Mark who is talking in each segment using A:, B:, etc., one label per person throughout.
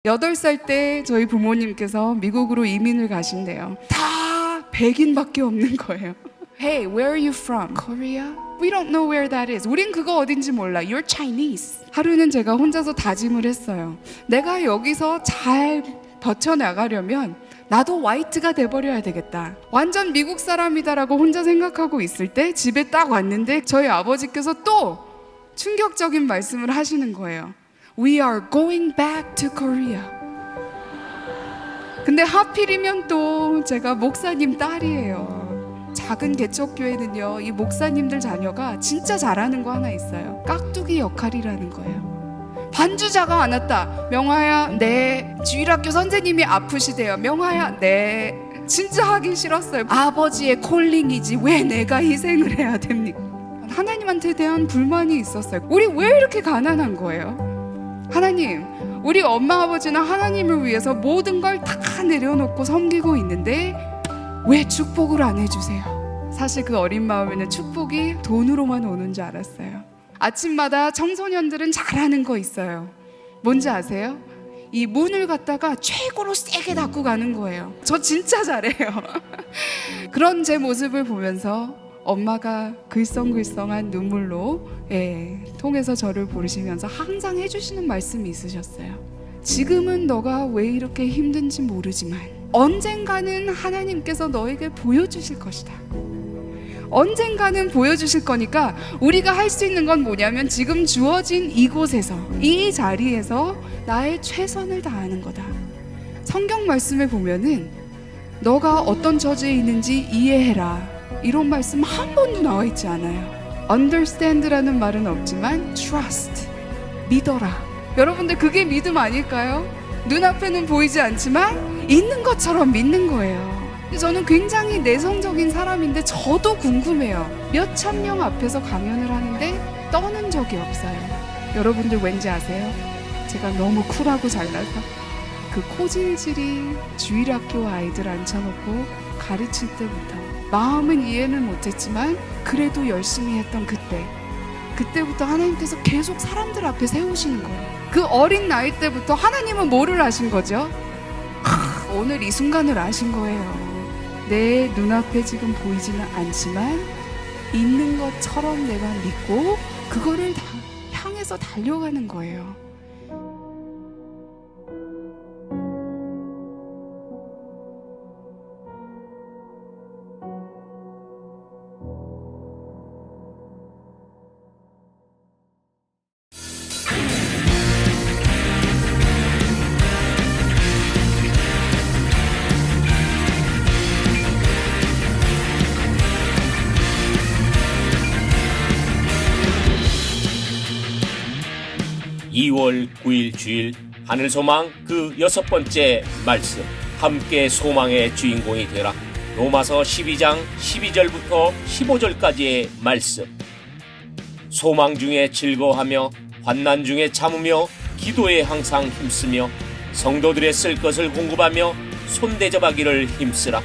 A: 8살 때 저희 부모님께서 미국으로 이민을 가신대요. 다 백인밖에 없는 거예요. Hey, where are you from? Korea? We don't know where that is. 우린 그거 어딘지 몰라. You're Chinese. 하루는 제가 혼자서 다짐을 했어요. 내가 여기서 잘 버텨나가려면 나도 화이트가 돼버려야 되겠다. 완전 미국 사람이다라고 혼자 생각하고 있을 때 집에 딱 왔는데 저희 아버지께서 또 충격적인 말씀을 하시는 거예요. We are going back to Korea. 근데 하필이면 또 제가 목사님 딸이에요. 작은 개척교회는요, 이 목사님들 자녀가 진짜 잘하는 거 하나 있어요. 깍두기 역할이라는 거예요. 반주자가 안 왔다. 명화야, 네. 주일학교 선생님이 아프시대요. 명화야, 네. 진짜 하기 싫었어요. 아버지의 콜링이지 왜 내가 희생을 해야 됩니까? 하나님한테 대한 불만이 있었어요. 우리 왜 이렇게 가난한 거예요? 하나님, 우리 엄마 아버지는 하나님을 위해서 모든 걸 다 내려놓고 섬기고 있는데 왜 축복을 안 해주세요? 사실 그 어린 마음에는 축복이 돈으로만 오는 줄 알았어요. 아침마다 청소년들은 잘하는 거 있어요. 뭔지 아세요? 이 문을 갖다가 최고로 세게 닫고 가는 거예요. 저 진짜 잘해요. 그런 제 모습을 보면서 엄마가 글썽글썽한 눈물로 통해서 저를 보시면서 항상 해주시는 말씀이 있으셨어요. 지금은 너가 왜 이렇게 힘든지 모르지만 언젠가는 하나님께서 너에게 보여주실 것이다. 언젠가는 보여주실 거니까 우리가 할 수 있는 건 뭐냐면 지금 주어진 이곳에서, 이 자리에서 나의 최선을 다하는 거다. 성경 말씀에 보면은 너가 어떤 처지에 있는지 이해해라, 이런 말씀 한 번도 나와 있지 않아요. understand라는 말은 없지만 trust, 믿어라. 여러분들 그게 믿음 아닐까요? 눈앞에는 보이지 않지만 있는 것처럼 믿는 거예요. 저는 굉장히 내성적인 사람인데 저도 궁금해요. 몇천 명 앞에서 강연을 하는데 떠는 적이 없어요. 여러분들 왠지 아세요? 제가 너무 쿨하고 잘나서 그 코질질이 주일학교 아이들 앉혀놓고 가르칠 때부터 마음은 이해는 못했지만 그래도 열심히 했던 그때부터 하나님께서 계속 사람들 앞에 세우시는 거예요. 그 어린 나이 때부터 하나님은 뭐를 아신 거죠? 오늘 이 순간을 아신 거예요. 내 눈앞에 지금 보이지는 않지만 있는 것처럼 내가 믿고 그거를 향해서 달려가는 거예요.
B: (2월 9일) 주일 하늘소망 그 6번째 말씀, 함께 소망의 주인공이 되라. 로마서 12장 12절부터 15절까지의 말씀. 소망 중에 즐거워하며 환난 중에 참으며 기도에 항상 힘쓰며 성도들의 쓸 것을 공급하며 손대접하기를 힘쓰라.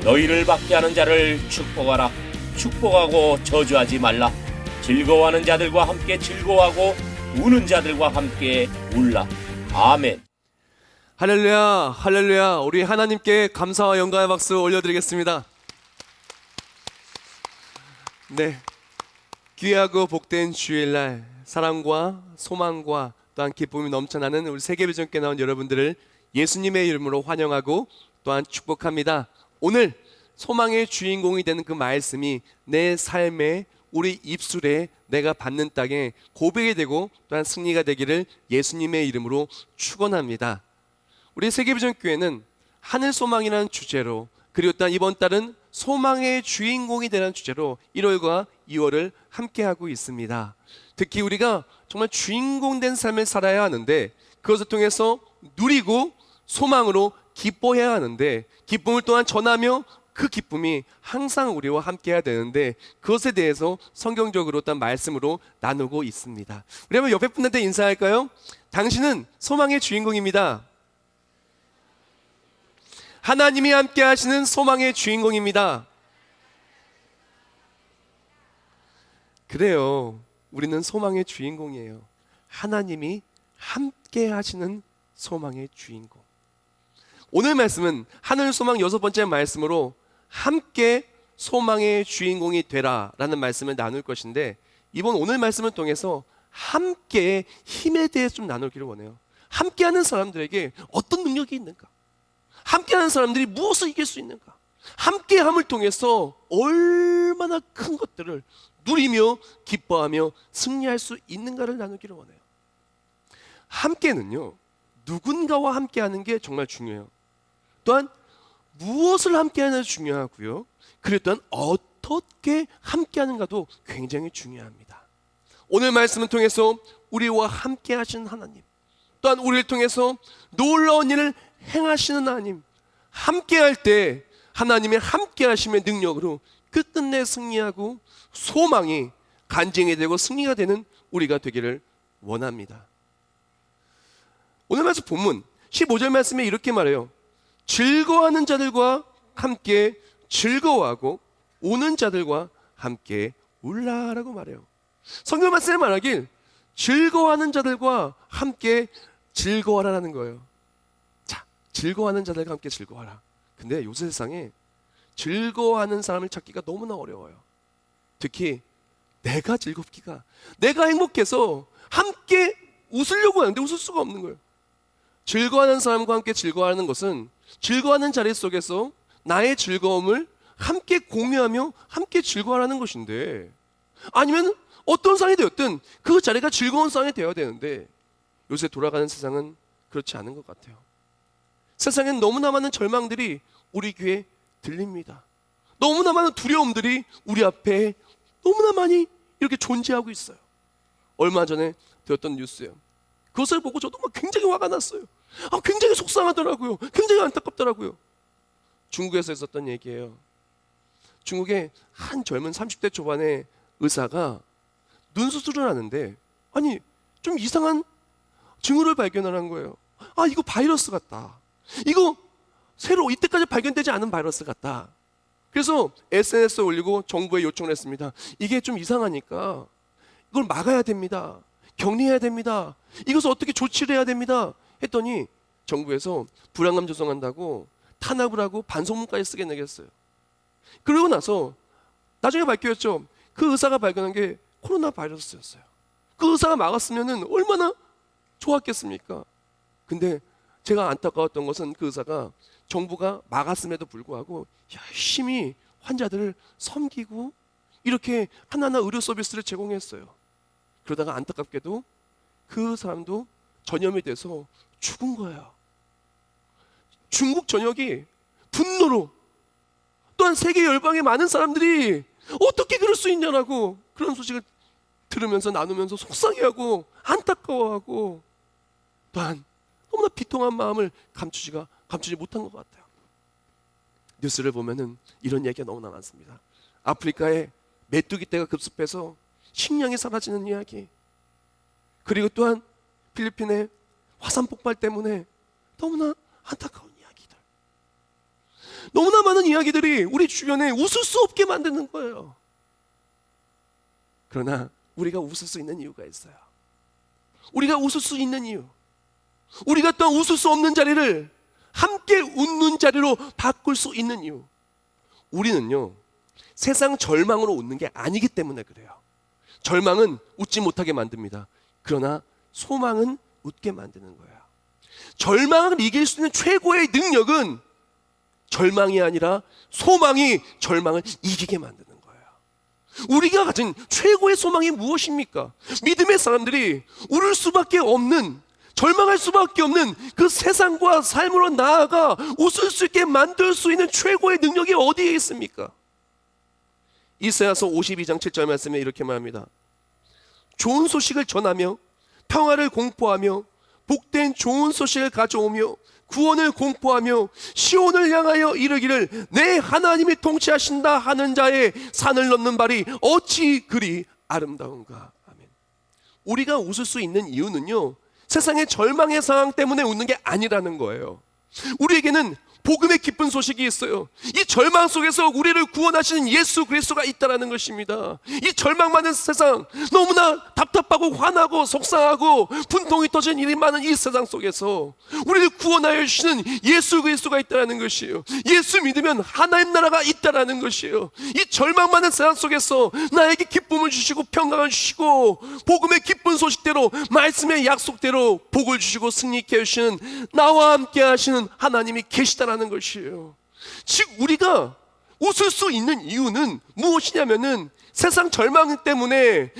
B: 너희를 받게 하는 자를 축복하라. 축복하고 저주하지 말라. 즐거워하는 자들과 함께 즐거워하고 우는 자들과 함께 울라. 아멘.
C: 할렐루야, 할렐루야. 우리 하나님께 감사와 영광의 박수 올려드리겠습니다. 네, 귀하고 복된 주일날 사랑과 소망과 또한 기쁨이 넘쳐나는 우리 세계비전교회 나온 여러분들을 예수님의 이름으로 환영하고 또한 축복합니다. 오늘 소망의 주인공이 되는 그 말씀이 내 삶의 우리 입술에 내가 받는 땅에 고백이 되고 또한 승리가 되기를 예수님의 이름으로 축원합니다. 우리 세계비전교회는 하늘소망이라는 주제로, 그리고 또한 이번 달은 소망의 주인공이 되는 주제로 1월과 2월을 함께하고 있습니다. 특히 우리가 정말 주인공 된 삶을 살아야 하는데 그것을 통해서 누리고 소망으로 기뻐해야 하는데 기쁨을 또한 전하며 그 기쁨이 항상 우리와 함께 해야 되는데 그것에 대해서 성경적으로 어떤 말씀으로 나누고 있습니다. 우리 한번 옆에 분한테 인사할까요? 당신은 소망의 주인공입니다. 하나님이 함께 하시는 소망의 주인공입니다. 그래요. 우리는 소망의 주인공이에요. 하나님이 함께 하시는 소망의 주인공. 오늘 말씀은 하늘 소망 6번째 말씀으로 함께 소망의 주인공이 되라라는 말씀을 나눌 것인데, 이번 오늘 말씀을 통해서 함께의 힘에 대해 좀 나누기를 원해요. 함께하는 사람들에게 어떤 능력이 있는가? 함께하는 사람들이 무엇을 이길 수 있는가? 함께함을 통해서 얼마나 큰 것들을 누리며 기뻐하며 승리할 수 있는가를 나누기를 원해요. 함께는요, 누군가와 함께하는 게 정말 중요해요. 또한 무엇을 함께하는가 중요하고요. 그리고 또한 어떻게 함께하는가도 굉장히 중요합니다. 오늘 말씀을 통해서 우리와 함께 하시는 하나님, 또한 우리를 통해서 놀라운 일을 행하시는 하나님, 함께할 때 하나님의 함께하심의 능력으로 끝끝내 승리하고 소망이 간증이 되고 승리가 되는 우리가 되기를 원합니다. 오늘 말씀 본문 15절 말씀에 이렇게 말해요. 즐거워하는 자들과 함께 즐거워하고 우는 자들과 함께 울라라고 말해요. 성경 말씀에 말하길 즐거워하는 자들과 함께 즐거워하라는 거예요. 자, 즐거워하는 자들과 함께 즐거워하라. 근데 요새 세상에 즐거워하는 사람을 찾기가 너무나 어려워요. 특히 내가 즐겁기가, 내가 행복해서 함께 웃으려고 하는데 웃을 수가 없는 거예요. 즐거워하는 사람과 함께 즐거워하는 것은 즐거워하는 자리 속에서 나의 즐거움을 함께 공유하며 함께 즐거워하는 것인데, 아니면 어떤 상황이 되었든 그 자리가 즐거운 상황이 되어야 되는데, 요새 돌아가는 세상은 그렇지 않은 것 같아요. 세상엔 너무나 많은 절망들이 우리 귀에 들립니다. 너무나 많은 두려움들이 우리 앞에 너무나 많이 이렇게 존재하고 있어요. 얼마 전에 들었던 뉴스예요. 그것을 보고 저도 막 굉장히 화가 났어요. 굉장히 속상하더라고요. 굉장히 안타깝더라고요. 중국에서 있었던 얘기예요. 중국의 한 젊은 30대 초반의 의사가 눈 수술을 하는데, 아니 좀 이상한 징후를 발견한 거예요. 이거 바이러스 같다. 이거 새로 이때까지 발견되지 않은 바이러스 같다. 그래서 SNS에 올리고 정부에 요청을 했습니다. 이게 좀 이상하니까 이걸 막아야 됩니다. 격리해야 됩니다. 이것을 어떻게 조치를 해야 됩니다. 했더니 정부에서 불안감 조성한다고 탄압을 하고 반성문까지 쓰게 내겠어요. 그러고 나서 나중에 밝혀졌죠. 그 의사가 발견한 게 코로나 바이러스였어요. 그 의사가 막았으면 얼마나 좋았겠습니까? 근데 제가 안타까웠던 것은 그 의사가 정부가 막았음에도 불구하고 열심히 환자들을 섬기고 이렇게 하나하나 의료 서비스를 제공했어요. 그러다가 안타깝게도 그 사람도 전염이 돼서 죽은 거예요. 중국 전역이 분노로, 또한 세계 열방의 많은 사람들이 어떻게 그럴 수 있냐라고 그런 소식을 들으면서 나누면서 속상해하고 안타까워하고, 또한 너무나 비통한 마음을 감추지 못한 것 같아요. 뉴스를 보면은 이런 얘기가 너무나 많습니다. 아프리카에 메뚜기 떼가 급습해서 식량이 사라지는 이야기, 그리고 또한 필리핀의 화산 폭발 때문에 너무나 안타까운 이야기들, 너무나 많은 이야기들이 우리 주변에 웃을 수 없게 만드는 거예요. 그러나 우리가 웃을 수 있는 이유가 있어요. 우리가 웃을 수 있는 이유, 우리가 또한 웃을 수 없는 자리를 함께 웃는 자리로 바꿀 수 있는 이유, 우리는요 세상 절망으로 웃는 게 아니기 때문에 그래요. 절망은 웃지 못하게 만듭니다. 그러나 소망은 웃게 만드는 거예요. 절망을 이길 수 있는 최고의 능력은 절망이 아니라 소망이 절망을 이기게 만드는 거예요. 우리가 가진 최고의 소망이 무엇입니까? 믿음의 사람들이 울을 수밖에 없는, 절망할 수밖에 없는 그 세상과 삶으로 나아가 웃을 수 있게 만들 수 있는 최고의 능력이 어디에 있습니까? 이사야서 52장 7절 말씀에 이렇게 말합니다. 좋은 소식을 전하며 평화를 공포하며 복된 좋은 소식을 가져오며 구원을 공포하며 시온을 향하여 이르기를 내 하나님이 통치하신다 하는 자의 산을 넘는 발이 어찌 그리 아름다운가. 아멘. 우리가 웃을 수 있는 이유는요 세상의 절망의 상황 때문에 웃는 게 아니라는 거예요. 우리에게는 복음의 기쁜 소식이 있어요. 이 절망 속에서 우리를 구원하시는 예수 그리스도가 있다라는 것입니다. 이 절망 많은 세상, 너무나 답답하고 화나고 속상하고 분통이 터진 일이 많은 이 세상 속에서 우리를 구원하여 주시는 예수 그리스도가 있다라는 것이에요. 예수 믿으면 하나님 나라가 있다라는 것이에요. 이 절망 많은 세상 속에서 나에게 기쁨을 주시고 평강을 주시고 복음의 기쁜 소식대로 말씀의 약속대로 복을 주시고 승리케 하시는 나와 함께 하시는 하나님이 계시다라는 것이에요. 즉 우리가 웃을 수 있는 이유는 무엇이냐면은 세상 절망 때문에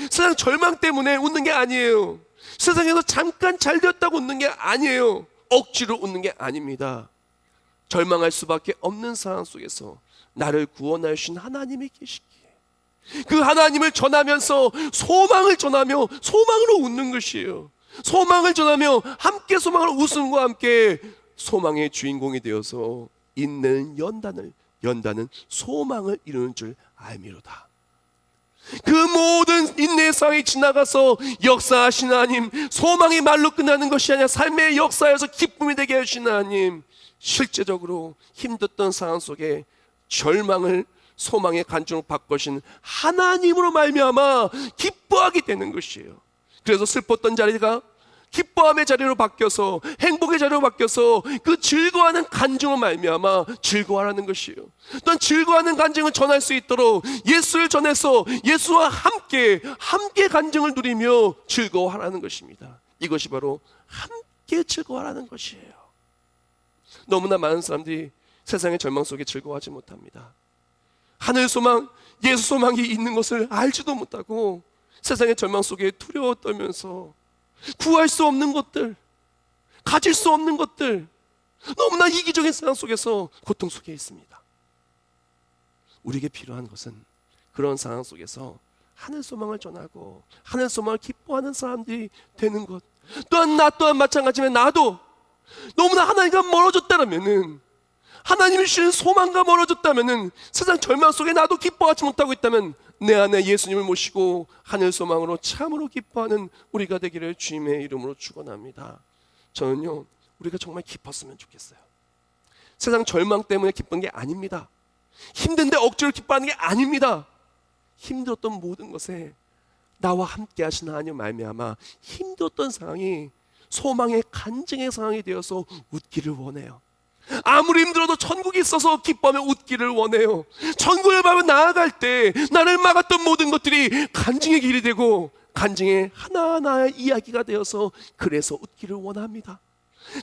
C: 웃는 게 아니에요. 세상에서 잠깐 잘 되었다고 웃는 게 아니에요. 억지로 웃는 게 아닙니다. 절망할 수밖에 없는 상황 속에서 나를 구원하여 주신 하나님이 계시기에 그 하나님을 전하면서 소망을 전하며 소망으로 웃는 것이에요. 소망을 전하며 함께 소망을 웃음과 함께 소망의 주인공이 되어서 인내는 연단은 소망을 이루는 줄 알미로다. 그 모든 인내의 상황이 지나가서 역사하신 하나님, 소망이 말로 끝나는 것이 아니라 삶의 역사에서 기쁨이 되게 하시는 하나님, 실제적으로 힘들었던 상황 속에 절망을 소망의 간증으로 바꾸신 하나님으로 말미암아 기뻐하게 되는 것이에요. 그래서 슬펐던 자리가 기뻐함의 자리로 바뀌어서 행복의 자리로 바뀌어서 그 즐거워하는 간증으로 말미암아 즐거워하라는 것이에요. 또한 즐거워하는 간증을 전할 수 있도록 예수를 전해서 예수와 함께 간증을 누리며 즐거워하라는 것입니다. 이것이 바로 함께 즐거워하라는 것이에요. 너무나 많은 사람들이 세상의 절망 속에 즐거워하지 못합니다. 하늘 소망, 예수 소망이 있는 것을 알지도 못하고 세상의 절망 속에 두려워 떨면서 구할 수 없는 것들, 가질 수 없는 것들, 너무나 이기적인 세상 속에서 고통 속에 있습니다. 우리에게 필요한 것은 그런 상황 속에서 하늘 소망을 전하고 하늘 소망을 기뻐하는 사람들이 되는 것. 또한 나 또한 마찬가지면 나도 너무나 하나님과 멀어졌다면은, 하나님이 주시는 소망과 멀어졌다면은, 세상 절망 속에 나도 기뻐하지 못하고 있다면 내 안에 예수님을 모시고 하늘 소망으로 참으로 기뻐하는 우리가 되기를 주님의 이름으로 축원합니다. 저는요, 우리가 정말 기뻤으면 좋겠어요. 세상 절망 때문에 기쁜 게 아닙니다. 힘든데 억지로 기뻐하는 게 아닙니다. 힘들었던 모든 것에 나와 함께 하신 하나님 말미암아 힘들었던 상황이 소망의 간증의 상황이 되어서 웃기를 원해요. 아무리 힘들어도 천국이 있어서 기뻐하며 웃기를 원해요. 천국을 밟아 나아갈 때 나를 막았던 모든 것들이 간증의 길이 되고 간증의 하나하나의 이야기가 되어서 그래서 웃기를 원합니다.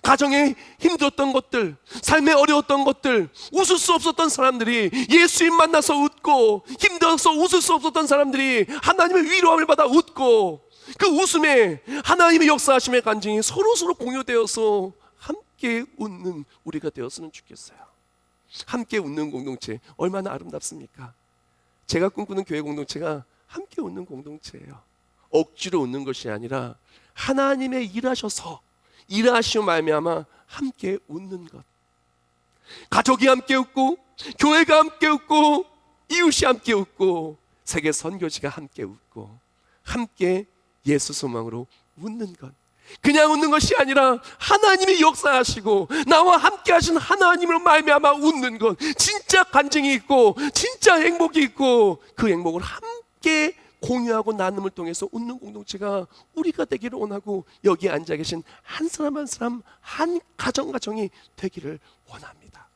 C: 가정에 힘들었던 것들, 삶에 어려웠던 것들, 웃을 수 없었던 사람들이 예수님 만나서 웃고, 힘들어서 웃을 수 없었던 사람들이 하나님의 위로함을 받아 웃고, 그 웃음에 하나님의 역사하심의 간증이 서로서로 공유되어서 함께 웃는 우리가 되었으면 좋겠어요. 함께 웃는 공동체 얼마나 아름답습니까? 제가 꿈꾸는 교회 공동체가 함께 웃는 공동체예요. 억지로 웃는 것이 아니라 하나님의 일하시오 말미암아 함께 웃는 것. 가족이 함께 웃고, 교회가 함께 웃고, 이웃이 함께 웃고, 세계 선교지가 함께 웃고, 함께 예수 소망으로 웃는 것. 그냥 웃는 것이 아니라 하나님이 역사하시고 나와 함께 하신 하나님으로 말미암아 웃는 것. 진짜 간증이 있고 진짜 행복이 있고 그 행복을 함께 공유하고 나눔을 통해서 웃는 공동체가 우리가 되기를 원하고, 여기에 앉아 계신 한 사람 한 사람, 한 가정이 되기를 원합니다.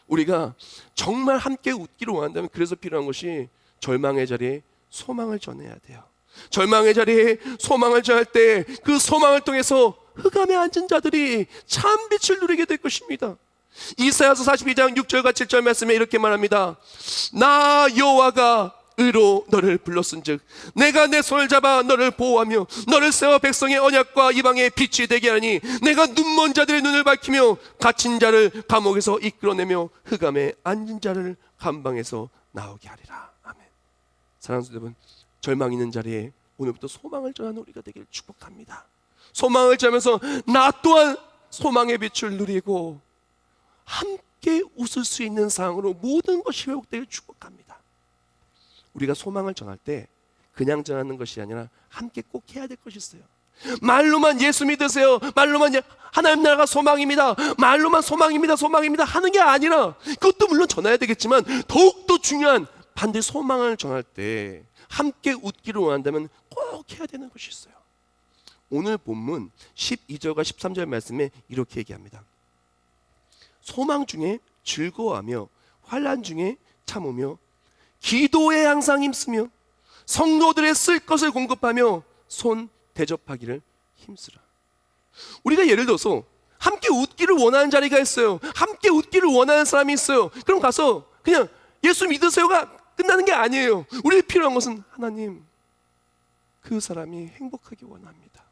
C: 우리가 정말 함께 웃기를 원한다면 그래서 필요한 것이 절망의 자리에 소망을 전해야 돼요. 절망의 자리에 소망을 전할 때 그 소망을 통해서 흑암에 앉은 자들이 참 빛을 누리게 될 것입니다. 이사야서 42장 6절과 7절 말씀에 이렇게 말합니다. 나 여호와가 의로 너를 불렀은즉 내가 내 손을 잡아 너를 보호하며 너를 세워 백성의 언약과 이방의 빛이 되게 하니 내가 눈먼 자들의 눈을 밝히며 갇힌 자를 감옥에서 이끌어내며 흑암에 앉은 자를 감방에서 나오게 하리라. 아멘. 사랑하는 여러분, 절망 있는 자리에 오늘부터 소망을 전하는 우리가 되기를 축복합니다. 소망을 전하면서 나 또한 소망의 빛을 누리고 함께 웃을 수 있는 상황으로 모든 것이 회복되기를 축복합니다. 우리가 소망을 전할 때 그냥 전하는 것이 아니라 함께 꼭 해야 될 것이 있어요. 말로만 예수 믿으세요, 말로만 하나님 나라가 소망입니다, 말로만 소망입니다, 소망입니다 하는 게 아니라, 그것도 물론 전해야 되겠지만 더욱더 중요한 반드시 소망을 전할 때 함께 웃기를 원한다면 꼭 해야 되는 것이 있어요. 오늘 본문 12절과 13절 말씀에 이렇게 얘기합니다. 소망 중에 즐거워하며 환난 중에 참으며 기도에 항상 힘쓰며 성도들의 쓸 것을 공급하며 손 대접하기를 힘쓰라. 우리가 예를 들어서 함께 웃기를 원하는 자리가 있어요. 함께 웃기를 원하는 사람이 있어요. 그럼 가서 그냥 예수 믿으세요가 끝나는 게 아니에요. 우리가 필요한 것은 하나님, 그 사람이 행복하기 원합니다.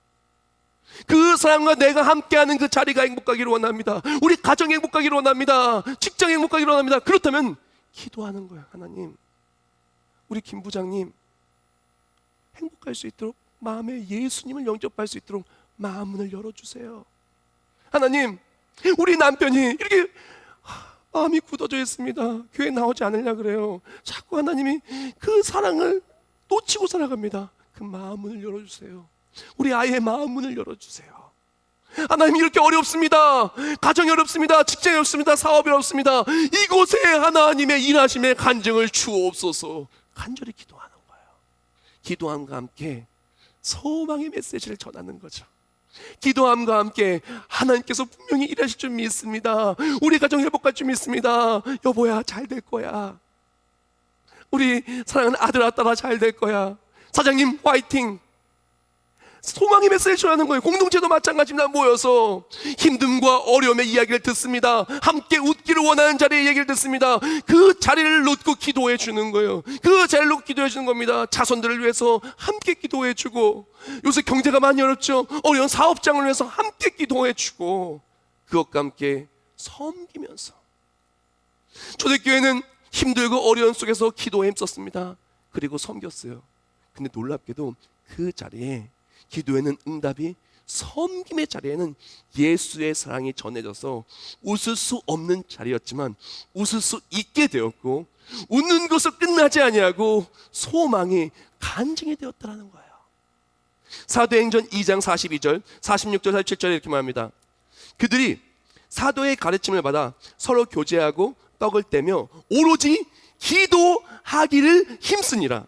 C: 그 사람과 내가 함께하는 그 자리가 행복하기를 원합니다. 우리 가정 행복하기를 원합니다. 직장 행복하기를 원합니다. 그렇다면 기도하는 거예요. 하나님, 우리 김 부장님 행복할 수 있도록, 마음에 예수님을 영접할 수 있도록 마음 문을 열어주세요. 하나님, 우리 남편이 이렇게 마음이 굳어져 있습니다. 교회 나오지 않으려 그래요. 자꾸 하나님이 그 사랑을 놓치고 살아갑니다. 그 마음 문을 열어주세요. 우리 아이의 마음 문을 열어주세요. 하나님, 이렇게 어렵습니다. 가정이 어렵습니다. 직장이 어렵습니다. 사업이 어렵습니다. 이곳에 하나님의 일하심의 간증을 주옵소서. 간절히 기도하는 거예요. 기도함과 함께 소망의 메시지를 전하는 거죠. 기도함과 함께 하나님께서 분명히 일하실 줄 믿습니다. 우리 가정 회복할 줄 믿습니다. 여보야, 잘 될 거야. 우리 사랑하는 아들아, 딸아, 잘 될 거야. 사장님 화이팅. 소망의 메시지를 전하는 거예요. 공동체도 마찬가지입니다. 모여서 힘듦과 어려움의 이야기를 듣습니다. 함께 웃기를 원하는 자리의 얘기를 듣습니다. 그 자리를 놓고 기도해 주는 거예요. 그 자리를 놓고 기도해 주는 겁니다. 자손들을 위해서 함께 기도해 주고, 요새 경제가 많이 어렵죠. 어려운 사업장을 위해서 함께 기도해 주고, 그것과 함께 섬기면서. 초대교회는 힘들고 어려운 속에서 기도에 힘썼습니다. 그리고 섬겼어요. 근데 놀랍게도 그 자리에, 기도에는 응답이, 섬김의 자리에는 예수의 사랑이 전해져서 웃을 수 없는 자리였지만 웃을 수 있게 되었고, 웃는 것으로 끝나지 아니하고 소망이 간증이 되었다는 거예요. 사도행전 2장 42절, 46절, 47절에 이렇게 말합니다. 그들이 사도의 가르침을 받아 서로 교제하고 떡을 떼며 오로지 기도하기를 힘쓰니라.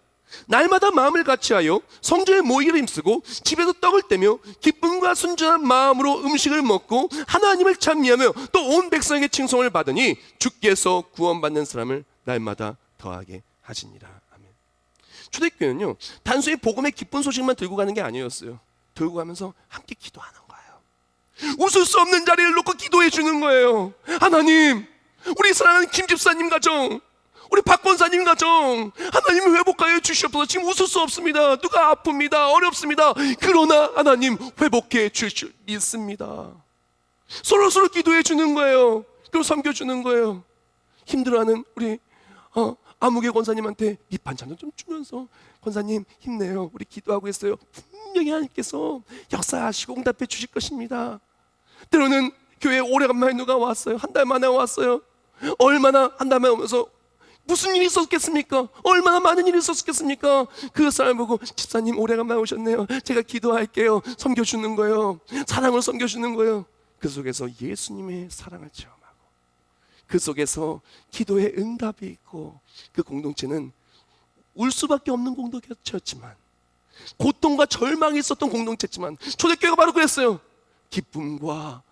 C: 날마다 마음을 같이하여 성전에 모이기를 힘쓰고 집에서 떡을 떼며 기쁨과 순전한 마음으로 음식을 먹고 하나님을 찬미하며 또 온 백성에게 칭송을 받으니 주께서 구원받는 사람을 날마다 더하게 하시니라. 아멘. 초대교회는요, 단순히 복음의 기쁜 소식만 들고 가는 게 아니었어요. 들고 가면서 함께 기도하는 거예요. 웃을 수 없는 자리를 놓고 기도해 주는 거예요. 하나님, 우리 사랑하는 김 집사님 가정, 우리 박 권사님 가정, 하나님 회복하여 주시옵소서. 지금 웃을 수 없습니다. 누가 아픕니다. 어렵습니다. 그러나 하나님 회복해 주실 수 있습니다. 서로 기도해 주는 거예요. 그리고 섬겨주는 거예요. 힘들어하는 우리 아무개 권사님한테 밑반찬을 좀 주면서, 권사님 힘내요, 우리 기도하고 있어요. 분명히 하나님께서 역사하시고 응답해 주실 것입니다. 때로는 교회에 오래간만에 누가 왔어요. 한 달 만에 왔어요. 얼마나 한 달 만에 오면서 무슨 일이 있었겠습니까? 얼마나 많은 일이 있었겠습니까? 그 사람 보고, 집사님 오래간만에 오셨네요. 제가 기도할게요. 섬겨주는 거예요. 사랑을 섬겨주는 거예요. 그 속에서 예수님의 사랑을 체험하고, 그 속에서 기도의 응답이 있고, 그 공동체는 울 수밖에 없는 공동체였지만, 고통과 절망이 있었던 공동체지만, 초대교회가 바로 그랬어요. 기쁨과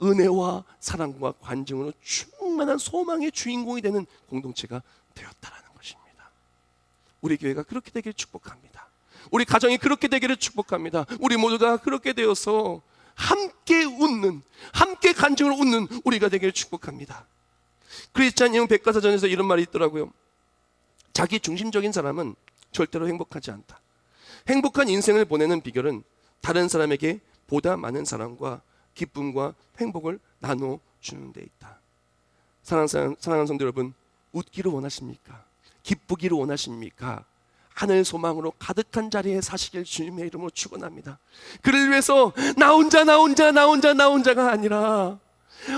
C: 은혜와 사랑과 관증으로 충만한 소망의 주인공이 되는 공동체가 되었다라는 것입니다. 우리 교회가 그렇게 되기를 축복합니다. 우리 가정이 그렇게 되기를 축복합니다. 우리 모두가 그렇게 되어서 함께 웃는, 함께 간증으로 웃는 우리가 되기를 축복합니다. 크리스찬 영 백과사전에서 이런 말이 있더라고요. 자기 중심적인 사람은 절대로 행복하지 않다. 행복한 인생을 보내는 비결은 다른 사람에게 보다 많은 사랑과 기쁨과 행복을 나눠주는 데 있다. 사랑하는 성도 여러분, 웃기를 원하십니까? 기쁘기를 원하십니까? 하늘 소망으로 가득한 자리에 사시길 주님의 이름으로 축원합니다. 그를 위해서 나 혼자가 아니라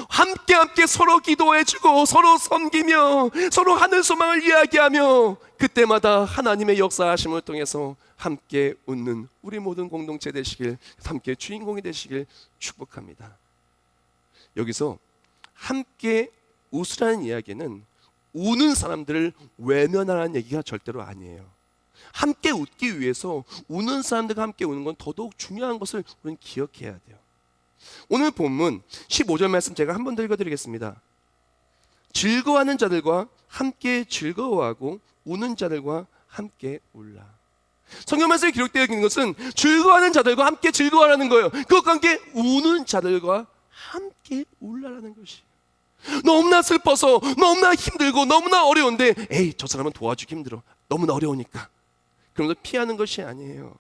C: 함께 서로 기도해주고 서로 섬기며 서로 하늘 소망을 이야기하며 그때마다 하나님의 역사하심을 통해서 함께 웃는 우리 모든 공동체 되시길, 함께 주인공이 되시길 축복합니다. 여기서 함께 웃으라는 이야기는 우는 사람들을 외면하라는 얘기가 절대로 아니에요. 함께 웃기 위해서 우는 사람들과 함께 우는 건 더더욱 중요한 것을 우리는 기억해야 돼요. 오늘 본문 15절 말씀 제가 한 번 더 읽어드리겠습니다. 즐거워하는 자들과 함께 즐거워하고 우는 자들과 함께 울라. 성경 말씀에 기록되어 있는 것은 즐거워하는 자들과 함께 즐거워하라는 거예요. 그것과 함께 우는 자들과 함께 울라라는 것이. 너무나 슬퍼서 너무나 힘들고 너무나 어려운데 에이 저 사람은 도와주기 힘들어, 너무나 어려우니까, 그러면서 피하는 것이 아니에요.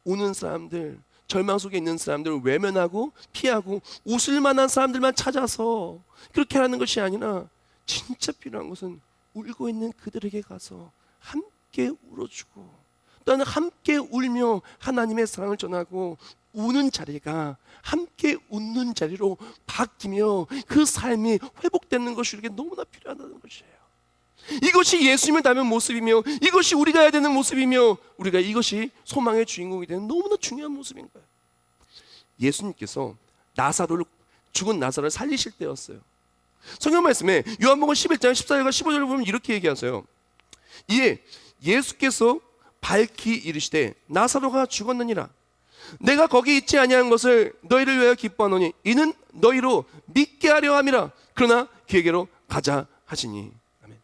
C: 우는 사람들, 절망 속에 있는 사람들을 외면하고 피하고 웃을 만한 사람들만 찾아서 그렇게 하는 것이 아니라 진짜 필요한 것은 울고 있는 그들에게 가서 함께 울어주고 또는 함께 울며 하나님의 사랑을 전하고 우는 자리가 함께 웃는 자리로 바뀌며 그 삶이 회복되는 것이 우리에게 너무나 필요하다는 것이에요. 이것이 예수님을 닮은 모습이며 이것이 우리가 해야 되는 모습이며 우리가 이것이 소망의 주인공이 되는 너무나 중요한 모습인 거예요. 예수님께서 죽은 나사로를 살리실 때였어요. 성경 말씀에 요한복음 11장 14절과 15절을 보면 이렇게 얘기하세요. 이에 예수께서 밝히 이르시되 나사로가 죽었느니라. 내가 거기 있지 아니한 것을 너희를 위하여 기뻐하노니 이는 너희로 믿게 하려 함이라. 그러나 그에게로 가자 하시니. 아멘.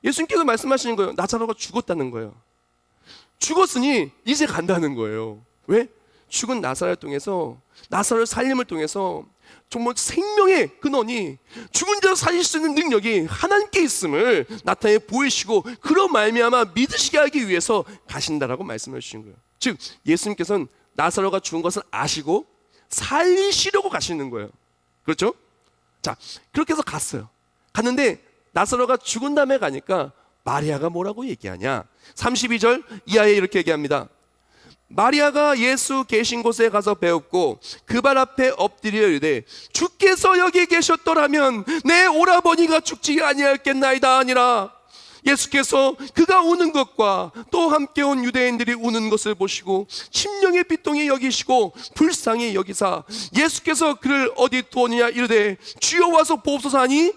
C: 예수님께서 말씀하시는 거예요. 나사로가 죽었다는 거예요. 죽었으니 이제 간다는 거예요. 왜? 죽은 나사로를 통해서, 나사로의 살림을 통해서 정말 생명의 근원이, 죽은 자를 살릴 수 있는 능력이 하나님께 있음을 나타내 보이시고 그런 말미암아 믿으시게 하기 위해서 가신다라고 말씀해 주신 거예요. 즉 예수님께서는 나사로가 죽은 것을 아시고 살리시려고 가시는 거예요. 그렇죠? 자, 그렇게 해서 갔어요. 갔는데 나사로가 죽은 다음에 가니까 마리아가 뭐라고 얘기하냐? 32절 이하에 이렇게 얘기합니다. 마리아가 예수 계신 곳에 가서 배웠고 그 발 앞에 엎드려 이르되 주께서 여기 계셨더라면 내 오라버니가 죽지 아니하였겠나이다 하니라. 예수께서 그가 우는 것과 또 함께 온 유대인들이 우는 것을 보시고 심령의 비통이 여기시고 불쌍히 여기사 예수께서 그를 어디 두었느냐 이르되 주여 와서 보옵소서 하니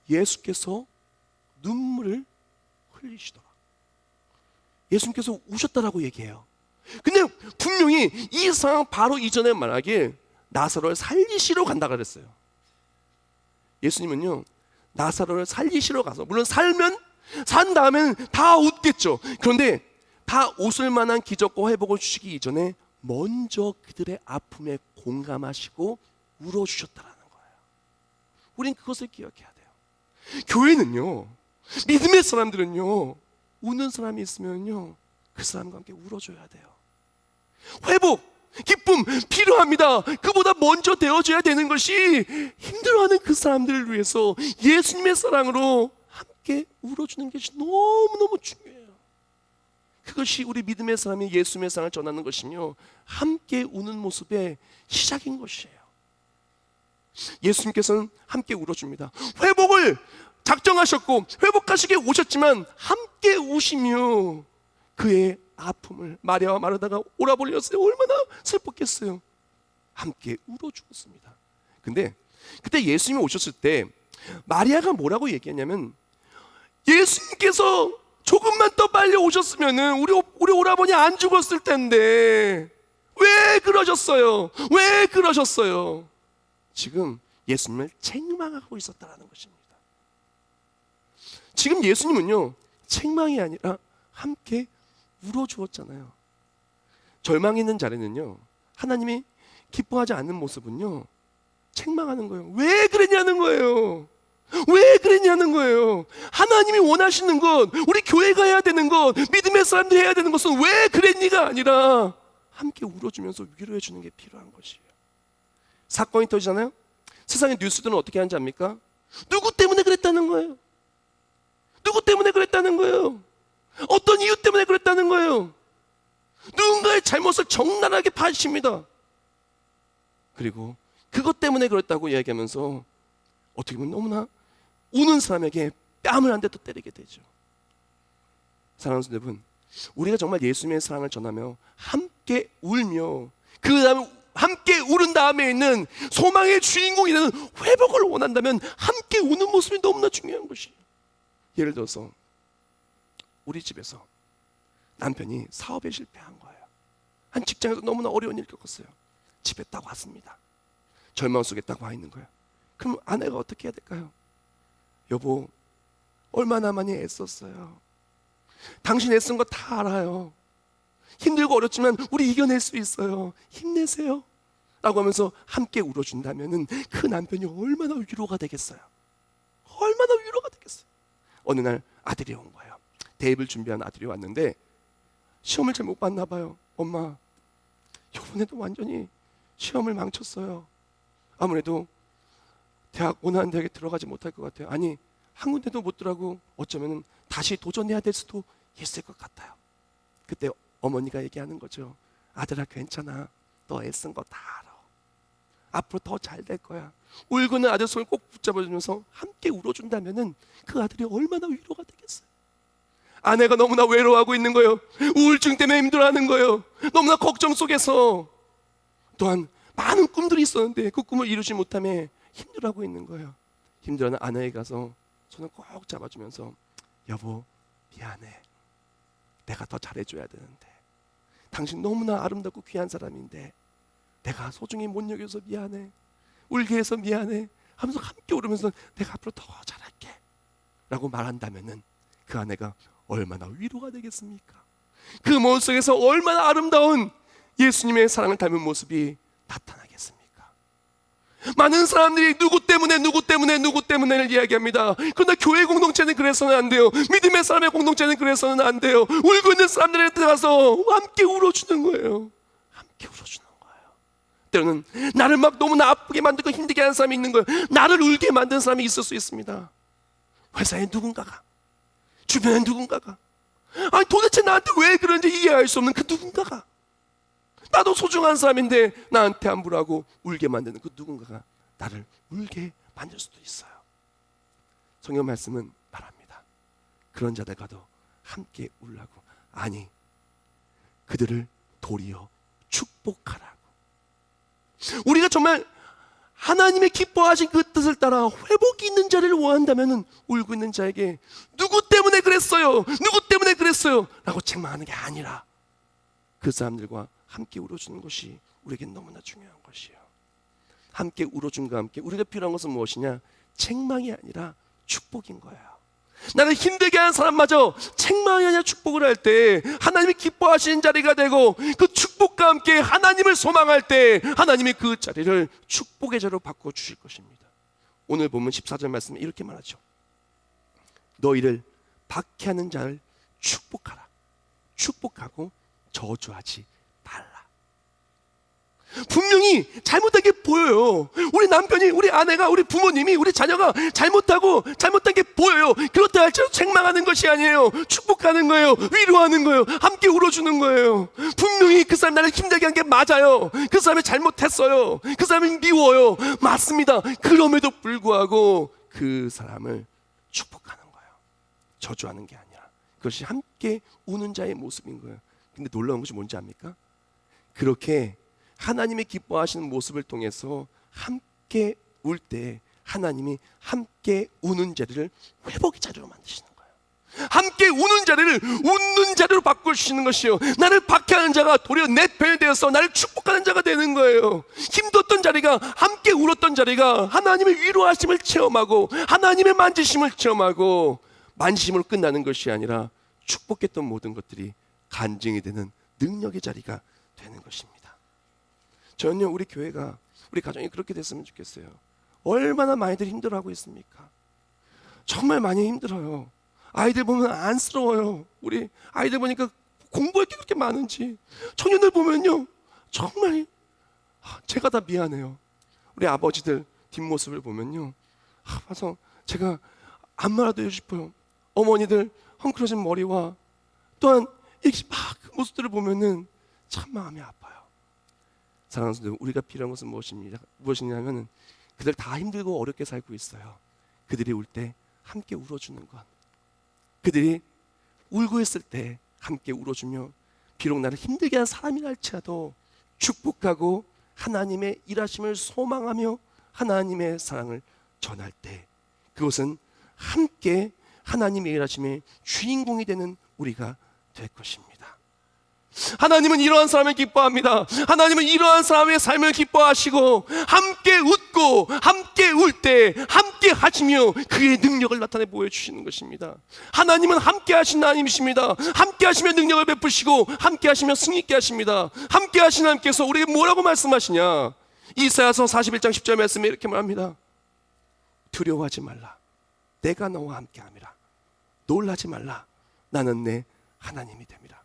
C: 예수께서 눈물을 흘리시더라. 예수님께서 우셨다라고 얘기해요. 근데 분명히 이 상황 바로 이전에 말하길 나사로를 살리시러 간다 그랬어요. 예수님은요 나사로를 살리시러 가서, 물론 산 다음엔 다 웃겠죠. 그런데 다 웃을 만한 기적과 회복을 주시기 이전에 먼저 그들의 아픔에 공감하시고 울어주셨다는 거예요. 우린 그것을 기억해야 돼요. 교회는요, 믿음의 사람들은요, 우는 사람이 있으면요 그 사람과 함께 울어줘야 돼요. 회복, 기쁨 필요합니다. 그보다 먼저 되어줘야 되는 것이 힘들어하는 그 사람들을 위해서 예수님의 사랑으로 함께 울어주는 것이 너무너무 중요해요. 그것이 우리 믿음의 사람이 예수님의 사랑을 전하는 것이며 함께 우는 모습의 시작인 것이에요. 예수님께서는 함께 울어줍니다. 회복을 작정하셨고 회복하시게 오셨지만 함께 우시며 그의 아픔을 마리아와 마르다가 오라버렸어요. 얼마나 슬펐겠어요. 함께 울어주었습니다. 근데 그때 예수님이 오셨을 때 마리아가 뭐라고 얘기했냐면, 예수님께서 조금만 더 빨리 오셨으면 우리 오라버니 안 죽었을 텐데 왜 그러셨어요? 왜 그러셨어요? 지금 예수님을 책망하고 있었다는 것입니다. 지금 예수님은요 책망이 아니라 함께 울어주었잖아요. 절망 있는 자리는요 하나님이 기뻐하지 않는 모습은요 책망하는 거예요. 왜 그랬냐는 거예요. 왜 그랬냐는 거예요. 하나님이 원하시는 것, 우리 교회가 해야 되는 것, 믿음의 사람들이 해야 되는 것은 왜 그랬니가 아니라 함께 울어주면서 위로해 주는 게 필요한 것이에요. 사건이 터지잖아요. 세상의 뉴스들은 어떻게 하는지 압니까? 누구 때문에 그랬다는 거예요. 누구 때문에 그랬다는 거예요. 어떤 이유 때문에 그랬다는 거예요. 누군가의 잘못을 적나라하게 파십니다. 그리고 그것 때문에 그랬다고 이야기하면서 어떻게 보면 너무나 우는 사람에게 뺨을 한 대 또 때리게 되죠. 사랑하는 여러분, 우리가 정말 예수님의 사랑을 전하며 함께 울며 그 다음에 함께 울은 다음에 있는 소망의 주인공이 되는 회복을 원한다면 함께 우는 모습이 너무나 중요한 것이에요. 예를 들어서 우리 집에서 남편이 사업에 실패한 거예요. 한 직장에서 너무나 어려운 일을 겪었어요. 집에 딱 왔습니다. 절망 속에 딱 와 있는 거예요. 그럼 아내가 어떻게 해야 될까요? 여보, 얼마나 많이 애썼어요. 당신 애쓴 거 다 알아요. 힘들고 어렵지만 우리 이겨낼 수 있어요. 힘내세요. 라고 하면서 함께 울어준다면 그 남편이 얼마나 위로가 되겠어요. 얼마나 위로가 되겠어요. 어느 날 아들이 온 거예요. 대입을 준비한 아들이 왔는데 시험을 잘 못 봤나 봐요. 엄마, 이번에도 완전히 시험을 망쳤어요. 아무래도 대학 원하는 대학에 들어가지 못할 것 같아요. 아니, 한 군데도 못 들어가고 어쩌면 다시 도전해야 될 수도 있을 것 같아요. 그때 어머니가 얘기하는 거죠. 아들아, 괜찮아. 너 애쓴 거 다 알아. 앞으로 더 잘 될 거야. 울고 있는 아들 손을 꼭 붙잡아주면서 함께 울어준다면 그 아들이 얼마나 위로가 되겠어요. 아내가 너무나 외로워하고 있는 거예요. 우울증 때문에 힘들어하는 거예요. 너무나 걱정 속에서 또한 많은 꿈들이 있었는데 그 꿈을 이루지 못함에 힘들어하고 있는 거예요. 힘들어하는 아내에게 가서 손을 꼭 잡아주면서 여보, 미안해. 내가 더 잘해줘야 되는데 당신 너무나 아름답고 귀한 사람인데 내가 소중히 못 여겨서 미안해. 울게 해서 미안해 하면서 함께 울으면서 내가 앞으로 더 잘할게 라고 말한다면 그 아내가 얼마나 위로가 되겠습니까? 그 모습 속에서 얼마나 아름다운 예수님의 사랑을 닮은 모습이 나타나겠습니까? 많은 사람들이 누구 때문에를 이야기합니다. 그러나 교회 공동체는 그래서는 안 돼요. 믿음의 사람의 공동체는 그래서는 안 돼요. 울고 있는 사람들한테 가서 함께 울어주는 거예요. 함께 울어주는 거예요. 때로는 나를 막 너무나 아프게 만들고 힘들게 하는 사람이 있는 거예요. 나를 울게 만든 사람이 있을 수 있습니다. 회사에 누군가가, 주변에 누군가가, 아니 도대체 나한테 왜 그런지 이해할 수 없는 그 누군가가, 나도 소중한 사람인데 나한테 함부로하고 울게 만드는 그 누군가가 나를 울게 만들 수도 있어요. 성경 말씀은 말합니다. 그런 자들과도 함께 울라고. 아니, 그들을 도리어 축복하라고. 우리가 정말 하나님의 기뻐하신 그 뜻을 따라 회복이 있는 자리를 원한다면 울고 있는 자에게 누구 때문에 그랬어요, 누구 때문에 그랬어요 라고 책망하는 게 아니라 그 사람들과 함께 울어주는 것이 우리에게 너무나 중요한 것이에요. 함께 울어줌과 함께 우리가 필요한 것은 무엇이냐? 책망이 아니라 축복인 거예요. 나를 힘들게 하는 사람마저 책망이 아니라 축복을 할 때 하나님이 기뻐하시는 자리가 되고, 그 축복과 함께 하나님을 소망할 때 하나님이 그 자리를 축복의 자리로 바꿔주실 것입니다. 오늘 보면 14절 말씀에 이렇게 말하죠. 너희를 박해하는 자를 축복하라. 축복하고 저주하지 말라. 분명히 잘못한 게 보여요. 우리 남편이, 우리 아내가, 우리 부모님이, 우리 자녀가 잘못한 게 보여요. 그렇다 할지라도 책망하는 것이 아니에요. 축복하는 거예요. 위로하는 거예요. 함께 울어주는 거예요. 분명히 그 사람 나를 힘들게 한 게 맞아요. 그 사람이 잘못했어요. 그 사람이 미워요. 맞습니다. 그럼에도 불구하고 그 사람을 축복하는 거예요. 저주하는 게 아니라. 그것이 함께 우는 자의 모습인 거예요. 근데 놀라운 것이 뭔지 압니까? 그렇게 하나님의 기뻐하시는 모습을 통해서 함께 울 때 하나님이 함께 우는 자리를 회복의 자리로 만드시는 거예요. 함께 우는 자리를 웃는 자리로 바꾸시는 것이요, 나를 박해하는 자가 도리어 내 편이 되어서 나를 축복하는 자가 되는 거예요. 힘들었던 자리가, 함께 울었던 자리가 하나님의 위로하심을 체험하고 하나님의 만지심을 체험하고 만지심으로 끝나는 것이 아니라 축복했던 모든 것들이 간증이 되는 능력의 자리가 되는 것입니다. 저는요, 우리 교회가, 우리 가정이 그렇게 됐으면 좋겠어요. 얼마나 많이들 힘들어하고 있습니까? 정말 많이 힘들어요. 아이들 보면 안쓰러워요. 우리 아이들 보니까 공부할 게 그렇게 많은지. 청년들 보면요, 정말 제가 다 미안해요. 우리 아버지들 뒷모습을 보면요, 봐서 제가 안마라도 해주고 싶어요. 어머니들 헝클어진 머리와 또한 그 모습들을 보면은 참 마음이 아파요. 사랑하는 성도들, 우리가 필요한 것은 무엇이냐면 그들 다 힘들고 어렵게 살고 있어요. 그들이 울 때 함께 울어주는 것, 그들이 울고 있을 때 함께 울어주며 비록 나를 힘들게 한 사람이라 할지라도 축복하고 하나님의 일하심을 소망하며 하나님의 사랑을 전할 때 그것은 함께 하나님의 일하심의 주인공이 되는 우리가 될 것입니다. 하나님은 이러한 사람을 기뻐합니다. 하나님은 이러한 사람의 삶을 기뻐하시고 함께 웃고 함께 울 때 함께 하시며 그의 능력을 나타내 보여주시는 것입니다. 하나님은 함께 하신 하나님이십니다. 함께 하시며 능력을 베푸시고 함께 하시며 승리 있게 하십니다. 함께 하신 하나님께서 우리에게 뭐라고 말씀하시냐? 이사야서 41장 10절 말씀에 이렇게 말합니다. 두려워하지 말라. 내가 너와 함께 함이라. 놀라지 말라. 나는 내 하나님이 됨이라.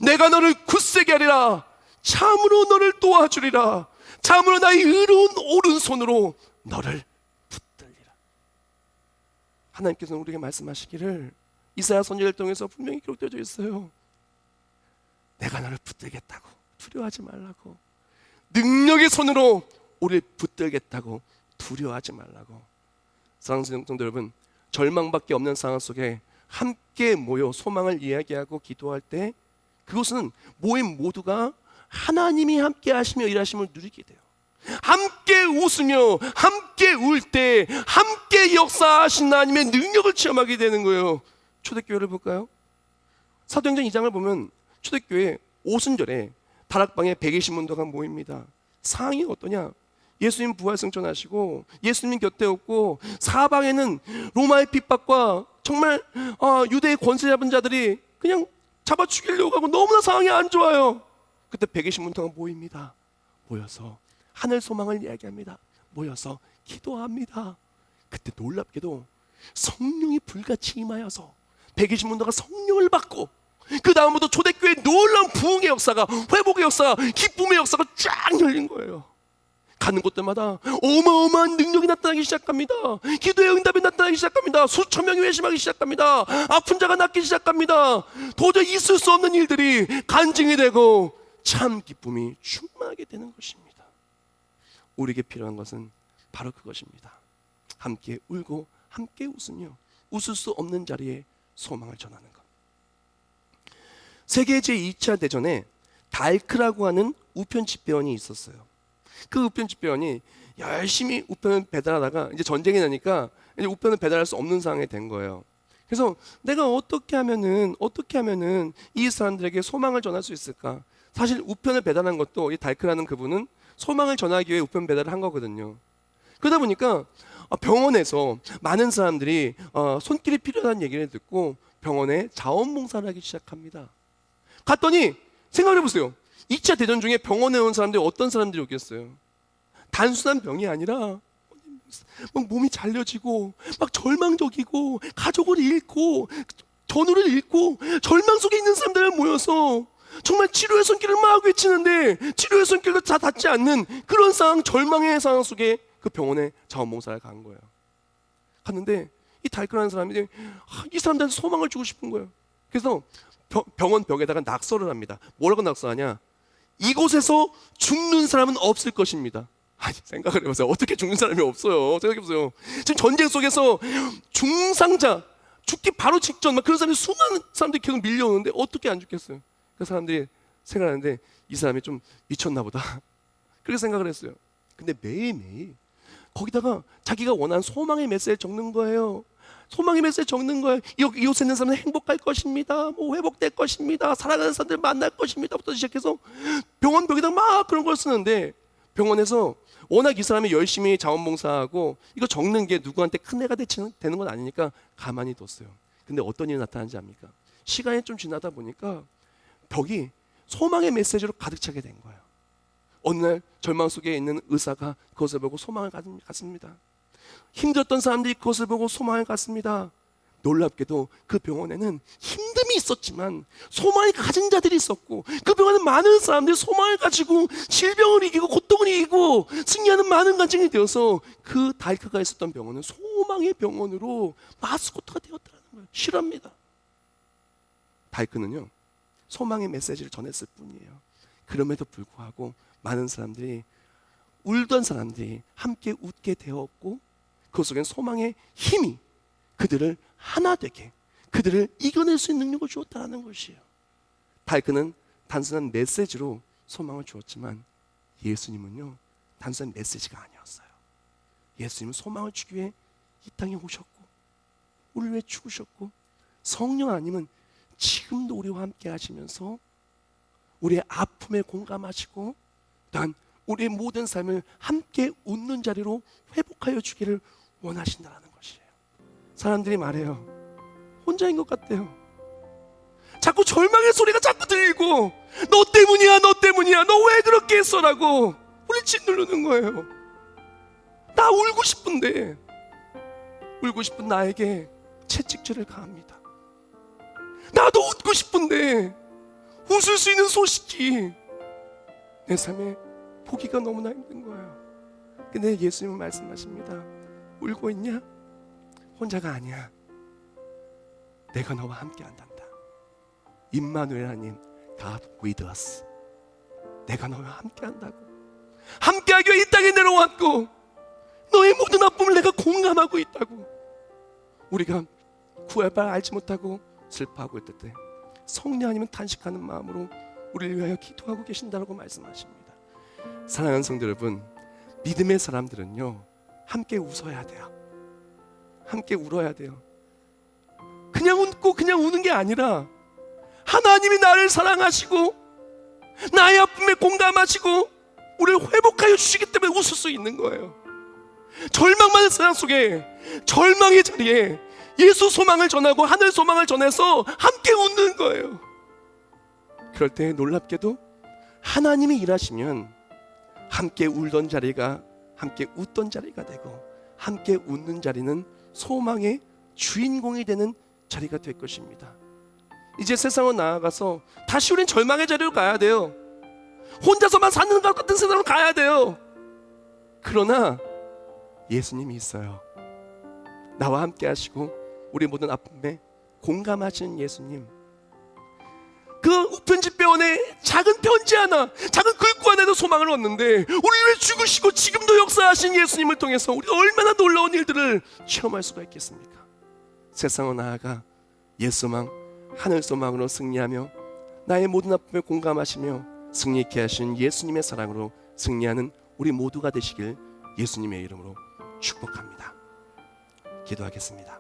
C: 내가 너를 굳세게 하리라. 참으로 너를 도와주리라. 참으로 나의 의로운 오른손으로 너를 붙들리라. 하나님께서는 우리에게 말씀하시기를 이사야 선지자를 통해서 분명히 기록되어 있어요. 내가 너를 붙들겠다고. 두려워하지 말라고. 능력의 손으로 우리를 붙들겠다고. 두려워하지 말라고. 사랑하는 성도 여러분, 절망밖에 없는 상황 속에 함께 모여 소망을 이야기하고 기도할 때 그것은 모임 모두가 하나님이 함께 하시며 일하심을 누리게 돼요. 함께 웃으며 함께 울 때 함께 역사하신 하나님의 능력을 체험하게 되는 거예요. 초대교회를 볼까요? 사도행전 2장을 보면 초대교회 오순절에 다락방에 120문도가 모입니다. 상황이 어떠냐? 예수님 부활승천하시고 예수님 곁에 없고 사방에는 로마의 핍박과 정말 유대의 권세 잡은 자들이 그냥 잡아 죽이려고 하고 너무나 상황이 안 좋아요. 그때 120문도가 모입니다. 모여서 하늘 소망을 이야기합니다. 모여서 기도합니다. 그때 놀랍게도 성령이 불같이 임하여서 120문도가 성령을 받고 그 다음부터 초대교회의 놀라운 부흥의 역사가, 회복의 역사가, 기쁨의 역사가 쫙 열린 거예요. 가는 곳들마다 어마어마한 능력이 나타나기 시작합니다. 기도의 응답이 나타나기 시작합니다. 수천 명이 회심하기 시작합니다. 아픈 자가 낫기 시작합니다. 도저히 있을 수 없는 일들이 간증이 되고 참 기쁨이 충만하게 되는 것입니다. 우리에게 필요한 것은 바로 그것입니다. 함께 울고 함께 웃으며 웃을 수 없는 자리에 소망을 전하는 것. 세계 제2차 대전에 달크라고 하는 우편 집배원이 있었어요. 그 우편 집배원이 열심히 우편을 배달하다가 이제 전쟁이 나니까 이제 우편을 배달할 수 없는 상황이 된 거예요. 그래서 내가 어떻게 하면은 이 사람들에게 소망을 전할 수 있을까? 사실 우편을 배달한 것도 이 달크라는 그분은 소망을 전하기 위해 우편 배달을 한 거거든요. 그러다 보니까 병원에서 많은 사람들이 손길이 필요하다는 얘기를 듣고 병원에 자원봉사를 하기 시작합니다. 갔더니 생각해 보세요. 2차 대전 중에 병원에 온 사람들이 어떤 사람들이 오겠어요? 단순한 병이 아니라 막 몸이 잘려지고 막 절망적이고 가족을 잃고 전우를 잃고 절망 속에 있는 사람들 모여서 정말 치료의 손길을 막 외치는데 치료의 손길도 다 닿지 않는 그런 상황, 절망의 상황 속에 그 병원에 자원봉사를 간 거예요. 갔는데 이 달크라는 사람이 이 사람들한테 소망을 주고 싶은 거예요. 그래서 병원 벽에다가 낙서를 합니다. 뭐라고 낙서하냐? 이곳에서 죽는 사람은 없을 것입니다. 아니, 생각을 해보세요. 어떻게 죽는 사람이 없어요? 생각해보세요. 지금 전쟁 속에서 중상자, 죽기 바로 직전 막 그런 사람들이 수많은 사람들이 계속 밀려오는데 어떻게 안 죽겠어요? 그 사람들이 생각하는데 이 사람이 좀 미쳤나 보다. 그렇게 생각을 했어요. 근데 매일매일 거기다가 자기가 원하는 소망의 메시지를 적는 거예요. 소망의 메시지 적는 거예요. 이곳에 있는 사람은 행복할 것입니다. 뭐 회복될 것입니다. 사랑하는 사람들 만날 것입니다.부터 시작해서 병원 벽에다 막 그런 걸 쓰는데 병원에서 워낙 이 사람이 열심히 자원봉사하고 이거 적는 게 누구한테 큰 해가 되는 건 아니니까 가만히 뒀어요. 근데 어떤 일이 나타나는지 압니까? 시간이 좀 지나다 보니까 벽이 소망의 메시지로 가득 차게 된 거예요. 어느 날 절망 속에 있는 의사가 그것을 보고 소망을 갖습니다. 힘들었던 사람들이 그것을 보고 소망을 갖습니다. 놀랍게도 그 병원에는 힘듦이 있었지만 소망을 가진 자들이 있었고 그 병원에 많은 사람들이 소망을 가지고 질병을 이기고 고통을 이기고 승리하는 많은 간증이 되어서 그 달크가 있었던 병원은 소망의 병원으로 마스코트가 되었다는 거예요. 실화입니다. 달크는요 소망의 메시지를 전했을 뿐이에요. 그럼에도 불구하고 많은 사람들이 울던 사람들이 함께 웃게 되었고 그 속엔 소망의 힘이 그들을 하나 되게 그들을 이겨낼 수 있는 능력을 주었다는 것이에요. 다이크는 단순한 메시지로 소망을 주었지만 예수님은요, 단순한 메시지가 아니었어요. 예수님은 소망을 주기 위해 이 땅에 오셨고 우리를 위해 죽으셨고, 성령 아니면 지금도 우리와 함께 하시면서 우리의 아픔에 공감하시고 또한 우리의 모든 삶을 함께 웃는 자리로 회복하여 주기를 원하신다는 것이에요. 사람들이 말해요. 혼자인 것 같대요. 자꾸 절망의 소리가 자꾸 들리고, 너 때문이야, 너 때문이야, 너 왜 그렇게 했어라고 우리 짓누르는 거예요. 나 울고 싶은데, 울고 싶은 나에게 채찍질을 가합니다. 나도 웃고 싶은데 웃을 수 있는 소식이 내 삶에 보기가 너무나 힘든 거예요. 근데 예수님은 말씀하십니다. 울고 있냐? 혼자가 아니야. 내가 너와 함께 한단다. 임마누엘 하나님, God with us. 내가 너와 함께 한다고. 함께하기 위해 이 땅에 내려왔고 너의 모든 아픔을 내가 공감하고 있다고. 우리가 구할 바를 알지 못하고 슬퍼하고 있을 때 성령 아니면 단식하는 마음으로 우리를 위하여 기도하고 계신다고 말씀하십니다. 사랑하는 성도 여러분, 믿음의 사람들은요, 함께 웃어야 돼요. 함께 울어야 돼요. 그냥 웃고 그냥 우는 게 아니라 하나님이 나를 사랑하시고 나의 아픔에 공감하시고 우리를 회복하여 주시기 때문에 웃을 수 있는 거예요. 절망 많은 세상 속에, 절망의 자리에 예수 소망을 전하고 하늘 소망을 전해서 함께 웃는 거예요. 그럴 때 놀랍게도 하나님이 일하시면 함께 울던 자리가 함께 웃던 자리가 되고, 함께 웃는 자리는 소망의 주인공이 되는 자리가 될 것입니다. 이제 세상으로 나아가서 다시 우린 절망의 자리로 가야 돼요. 혼자서만 사는 것 같은 세상으로 가야 돼요. 그러나 예수님이 있어요. 나와 함께 하시고 우리 모든 아픔에 공감하시는 예수님. 그 우편집배원의 작은 편지 하나, 작은 글귀 안에도 소망을 얻는데 우리를 위해 죽으시고 지금도 역사하신 예수님을 통해서 우리가 얼마나 놀라운 일들을 체험할 수가 있겠습니까? 세상으로 나아가 옛소망, 하늘소망으로 승리하며 나의 모든 아픔에 공감하시며 승리케 하신 예수님의 사랑으로 승리하는 우리 모두가 되시길 예수님의 이름으로 축복합니다. 기도하겠습니다.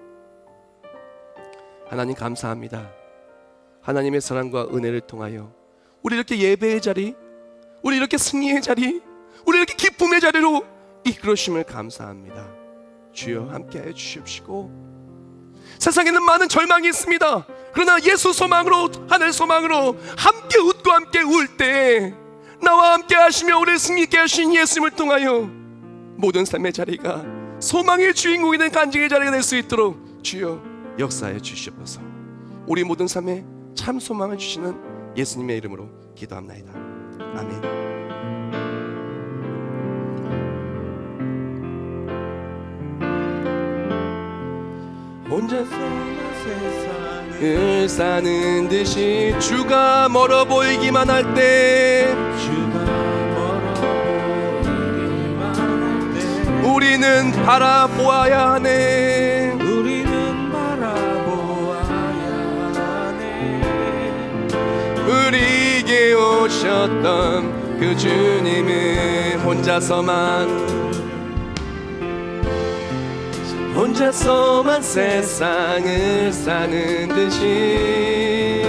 C: 하나님 감사합니다. 하나님의 사랑과 은혜를 통하여 우리 이렇게 예배의 자리, 우리 이렇게 승리의 자리, 우리 이렇게 기쁨의 자리로 이끌으심을 감사합니다. 주여 함께하여 주십시고, 세상에는 많은 절망이 있습니다. 그러나 예수 소망으로, 하늘 소망으로 함께 웃고 함께 울 때 나와 함께 하시며 우리를 승리케 하신 예수님을 통하여 모든 삶의 자리가 소망의 주인공이 된 간증의 자리가 될 수 있도록 주여 역사해 주시옵소서. 우리 모든 삶에 참 소망을 주시는 예수님의 이름으로 기도합나이다. 아멘. 혼자서 세상을 사는 듯이 주가 멀어 보이기만 할 때, 우리는 바라보아야 하네.
D: 우리는 바라보아야 하네.
C: 우리에게 오셨던 그 주님은 혼자서만 세상을 사는 듯이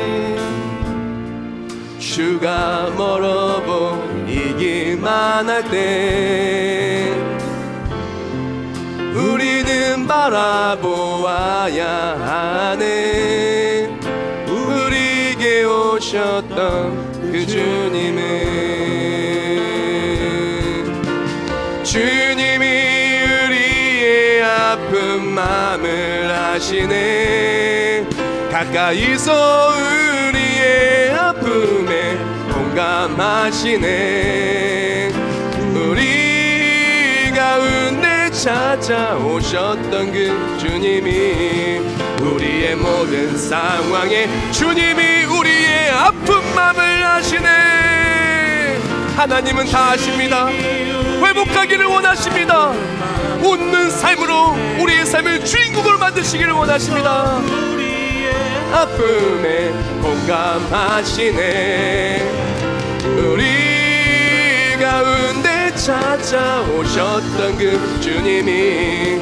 C: 주가 멀어 보이기만 할 때 우리는 바라보아야 하네. 우리에게 오셨던 그 주님이 우리의 아픈 마음을 아시네. 가까이서 우리의 아픔에 공감하시네. 우리 가운데 찾아오셨던 그 주님이 우리의 모든 상황에 주님이 우리의 아픈 마음을 아시네. 하나님은 다 아십니다. 회복하기를 원하십니다. 웃는 삶으로 우리의 삶을 주인공으로 만드시기를 원하십니다.
D: 우리의
C: 아픔에 공감하시네. 우리 가운데 찾아오셨던 그 주님이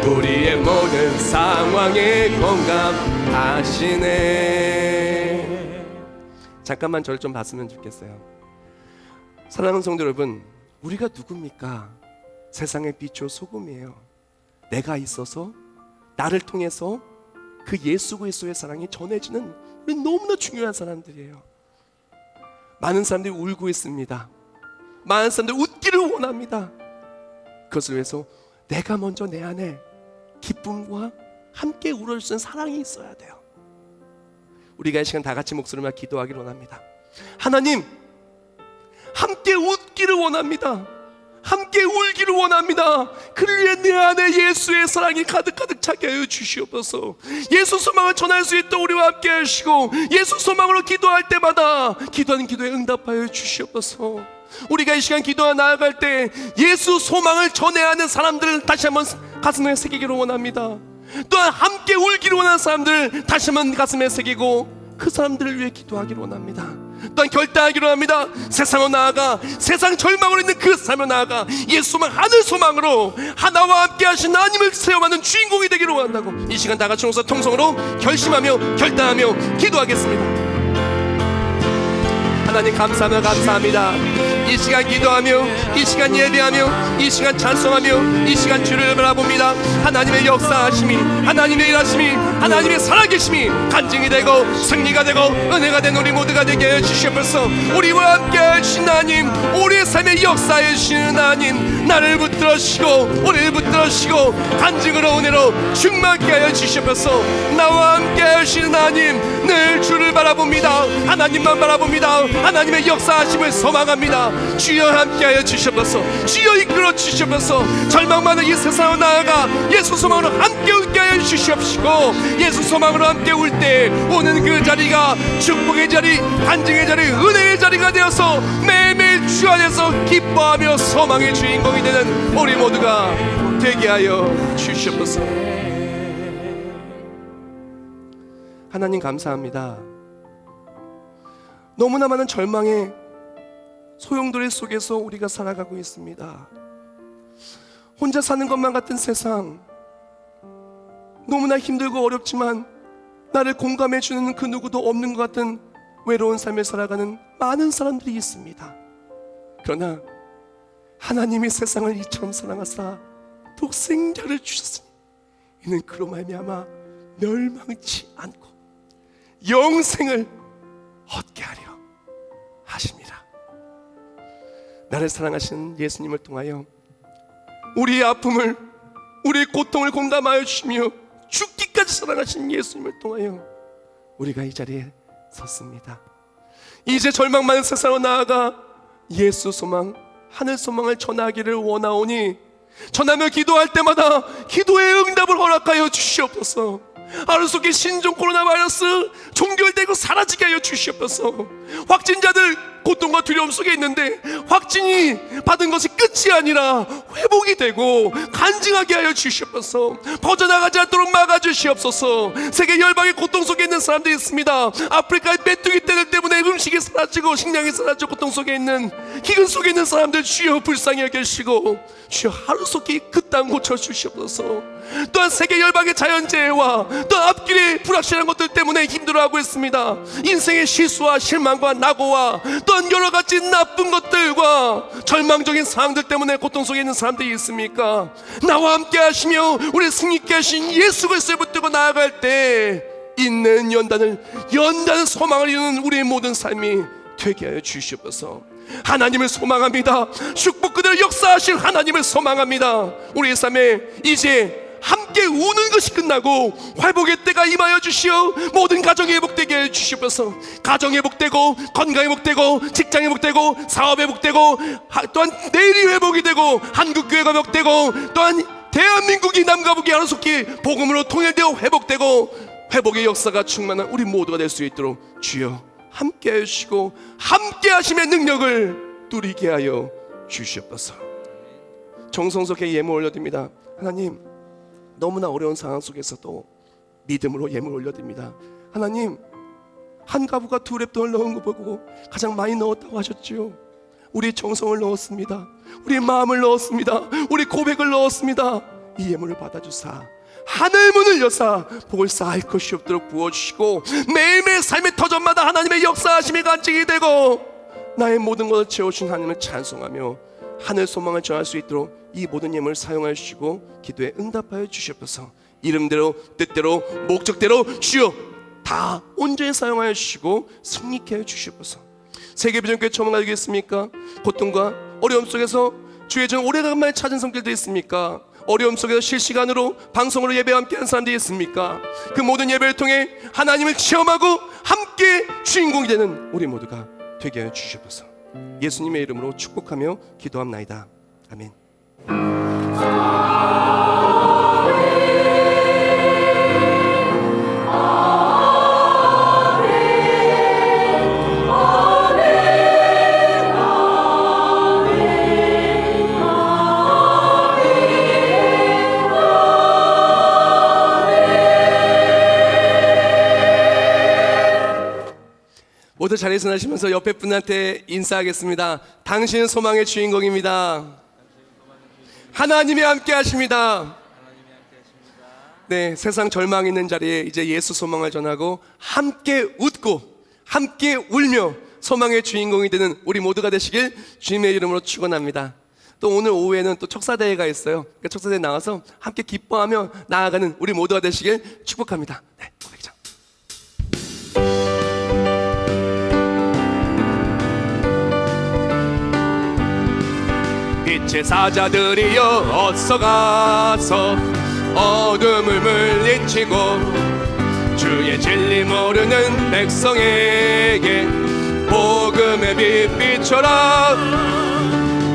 C: 우리의 모든 상황에 공감하시네. 잠깐만 저를 좀 봤으면 좋겠어요. 사랑하는 성도 여러분, 우리가 누굽니까? 세상의 빛이요 소금이에요. 내가 있어서 나를 통해서 그 예수 그리스도의 사랑이 전해지는 우리 너무나 중요한 사람들이에요. 많은 사람들이 울고 있습니다. 많은 사람들이 웃기를 원합니다. 그것을 위해서 내가 먼저 내 안에 기쁨과 함께 울어줄 수 있는 사랑이 있어야 돼요. 우리가 이 시간 다 같이 목소리만 기도하기를 원합니다. 하나님, 함께 웃기를 원합니다. 함께 울기를 원합니다. 그를 위해 내 안에 예수의 사랑이 가득가득 차게 하여 주시옵소서. 예수 소망을 전할 수 있도록 우리와 함께 하시고, 예수 소망으로 기도할 때마다 기도하는 기도에 응답하여 주시옵소서. 우리가 이 시간 기도와 나아갈 때 예수 소망을 전해야 하는 사람들을 다시 한번 가슴에 새기기를 원합니다. 또한 함께 울기를 원하는 사람들을 다시 한번 가슴에 새기고 그 사람들을 위해 기도하기를 원합니다. 또한 결단하기로 합니다. 세상으로 나아가 세상 절망으로 있는 그 삶으로 나아가 예수 소망, 하늘 소망으로 하나와 함께 하신 하나님을 체험하는 주인공이 되기로 원한다고 이 시간 다 같이 모여서 통성으로 결심하며 결단하며 기도하겠습니다. 하나님 감사합니다. 이 시간 기도하며, 이 시간 예배하며, 이 시간 찬송하며, 이 시간 주를 바라봅니다. 하나님의 역사하심이, 하나님의 일하심이, 하나님의 살아계심이 간증이 되고 승리가 되고 은혜가 된 우리 모두가 되게 해 주시옵소서. 우리와 함께 하신 하나님, 우리의 삶의 역사해 주시는 하나님, 나를 붙들으시고 우리를 붙들으시고 간증으로 은혜로 충만케 하여 주시옵소서. 나와 함께 하시는 하나님, 늘 주를 바라봅니다. 하나님만 바라봅니다. 하나님의 역사하심을 소망합니다. 주여 함께하여 주시옵소서. 주여 이끌어 주시옵소서. 절망 많은 이 세상으로 나아가 예수 소망으로 함께 웃게 하여 주시옵시고, 예수 소망으로 함께 울 때 오는 그 자리가 축복의 자리, 간증의 자리, 은혜의 자리가 되어서 매일매일 주 안에서 기뻐하며 소망의 주인공이 되는 우리 모두가 되게 하여 주시옵소서. 하나님 감사합니다. 너무나 많은 절망의 소용돌이 속에서 우리가 살아가고 있습니다. 혼자 사는 것만 같은 세상, 너무나 힘들고 어렵지만 나를 공감해 주는 그 누구도 없는 것 같은 외로운 삶을 살아가는 많은 사람들이 있습니다. 그러나 하나님이 세상을 이처럼 사랑하사 독생자를 주셨으니 이는 그로 말미암아 멸망치 않고 영생을 얻게 하려 하십니다. 나를 사랑하시는 예수님을 통하여 우리의 아픔을, 우리의 고통을 공감하여 주시며 죽기까지 사랑하신 예수님을 통하여 우리가 이 자리에 섰습니다. 이제 절망 많은 세상으로 나아가 예수 소망, 하늘 소망을 전하기를 원하오니 전하며 기도할 때마다 기도의 응답을 허락하여 주시옵소서. 하루 속에 신종 코로나 바이러스 종결되고 사라지게 하여 주시옵소서. 확진자들 고통과 두려움 속에 있는데 확진이 받은 것이 끝이 아니라 회복이 되고 간증하게 하여 주시옵소서. 퍼져나가지 않도록 막아주시옵소서. 세계 열방의 고통 속에 있는 사람들이 있습니다. 아프리카의 메뚜기 떼들 때문에 음식이 사라지고 식량이 사라지고 고통 속에 있는, 기근 속에 있는 사람들 주여 불쌍히 여기시고 주여 하루속히 그 땅 고쳐주시옵소서. 또한 세계 열방의 자연재해와 또 앞길의 불확실한 것들 때문에 힘들어하고 있습니다. 인생의 실수와 실망과 낙오와 또한 여러 가지 나쁜 것들과 절망적인 상황들 때문에 고통 속에 있는 사람들이 있습니까? 나와 함께 하시며 우리 승리케 하신 예수 그리스도를 붙들고 나아갈 때 있는 연단을 소망을 이루는 우리의 모든 삶이 되게 하여 주시옵소서. 하나님을 소망합니다. 축복 그대로 역사하실 하나님을 소망합니다. 우리의 삶에 이제 함께 우는 것이 끝나고 회복의 때가 임하여 주시어 모든 가정이 회복되게 해 주시옵소서. 가정이 회복되고 건강이 회복되고 직장이 회복되고 사업이 회복되고 또한 내일이 회복이 되고 한국교회가 회복되고 또한 대한민국이 남과 북이 하루속히 복음으로 통일되어 회복되고 회복의 역사가 충만한 우리 모두가 될 수 있도록 주여 함께 해주시고 함께 하심의 능력을 누리게 하여 주시옵소서. 정성스럽게 예물 올려드립니다. 하나님, 너무나 어려운 상황 속에서도 믿음으로 예물 올려드립니다. 하나님, 한 가부가 2랩돈을 넣은 거 보고 가장 많이 넣었다고 하셨지요. 우리 정성을 넣었습니다. 우리 마음을 넣었습니다. 우리 고백을 넣었습니다. 이 예물을 받아주사 하늘 문을 여사 복을 쌓을 것이 없도록 부어주시고, 매일매일 삶의 터전마다 하나님의 역사하심이 간증이 되고 나의 모든 것을 채워주신 하나님을 찬송하며 하늘 소망을 전할 수 있도록 이 모든 예물을 사용하여 주시고 기도에 응답하여 주시옵소서. 이름대로 뜻대로 목적대로 주여 다 온전히 사용하여 주시고 승리케 하여 주시옵소서. 세계비전교회 처음 가겠습니까? 고통과 어려움 속에서 주의 전 오래간만에 찾은 손길도 있습니까? 어려움 속에서 실시간으로 방송으로 예배 함께한 사람들이 있습니까? 그 모든 예배를 통해 하나님을 체험하고 함께 주인공이 되는 우리 모두가 되게 하여 주시옵소서. 예수님의 이름으로 축복하며 기도합나이다. 아멘. 모두 자리에서 나시면서 옆에 분한테 인사하겠습니다. 당신은 소망의 주인공입니다. 하나님이 함께 하십니다. 네, 세상 절망 있는 자리에 이제 예수 소망을 전하고 함께 웃고 함께 울며 소망의 주인공이 되는 우리 모두가 되시길 주님의 이름으로 축원합니다. 또 오늘 오후에는 또 척사대회가 있어요. 그러니까 척사대회 나와서 함께 기뻐하며 나아가는 우리 모두가 되시길 축복합니다. 네, 고백장. 빛의 사자들이여 어서 가서 어둠을 물리치고 주의 진리 모르는 백성에게 복음의 빛 비춰라.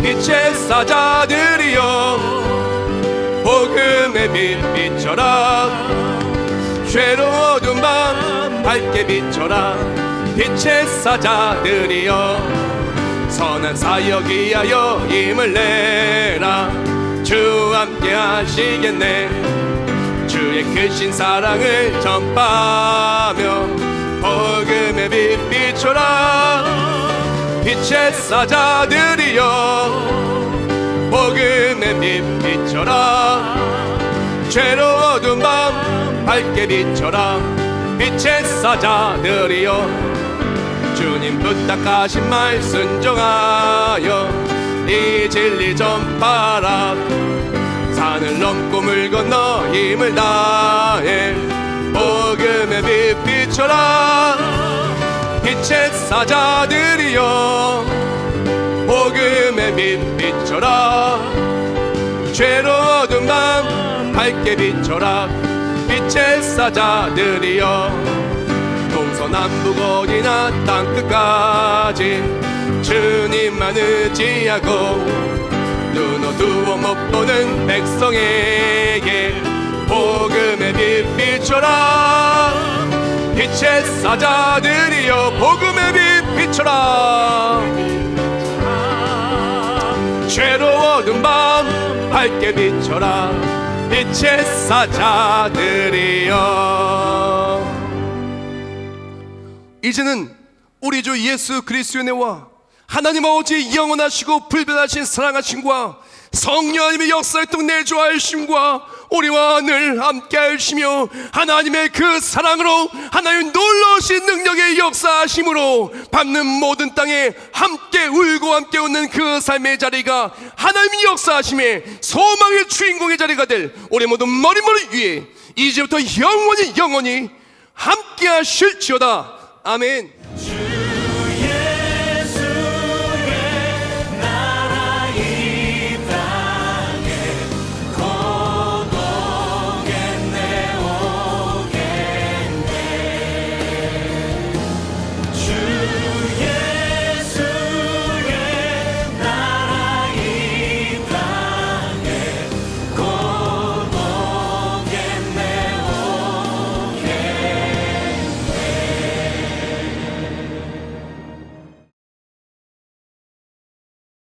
C: 빛의 사자들이여 복음의 빛 비춰라. 괴로운 밤 밝게 비춰라. 빛의 사자들이여 선한 사역 위하여 힘을 내라. 주 함께 하시겠네. 주의 크신 사랑을 전파하며 복음의 빛 비춰라. 빛의 사자들이여 복음의 빛 비춰라. 괴로운 밤 밝게 비춰라. 빛의 사자들이여 주님 부탁하신 말 순종하여 이 진리 전파라. 산을 넘고 물 건너 힘을 다해 복음의 빛 비춰라. 빛의 사자들이여 복음의 빛 비춰라. 괴로운 밤 밝게 비춰라. 빛의 사자들이여 동서남북 어디나 땅끝까지 주님만 의지하고 눈 어두워 못 보는 백성에게 복음의 빛 비춰라. 빛의 사자들이여 복음의 빛 비춰라. 괴로운 밤 밝게 비춰라. 빛의 사자들이여. 이제는 우리 주 예수 그리스도의 은혜와 하나님 아버지 영원하시고 불변하신 사랑하심과 성령 하나님의 역사했던 내주하심과 우리와 늘 함께 하시며 하나님의 그 사랑으로 하나님 놀라우신 능력의 역사하심으로 밟는 모든 땅에 함께 울고 함께 웃는 그 삶의 자리가 하나님의 역사하심의 소망의 주인공의 자리가 될 우리 모두 머리머리 위에 이제부터 영원히 함께 하실지어다. 아멘.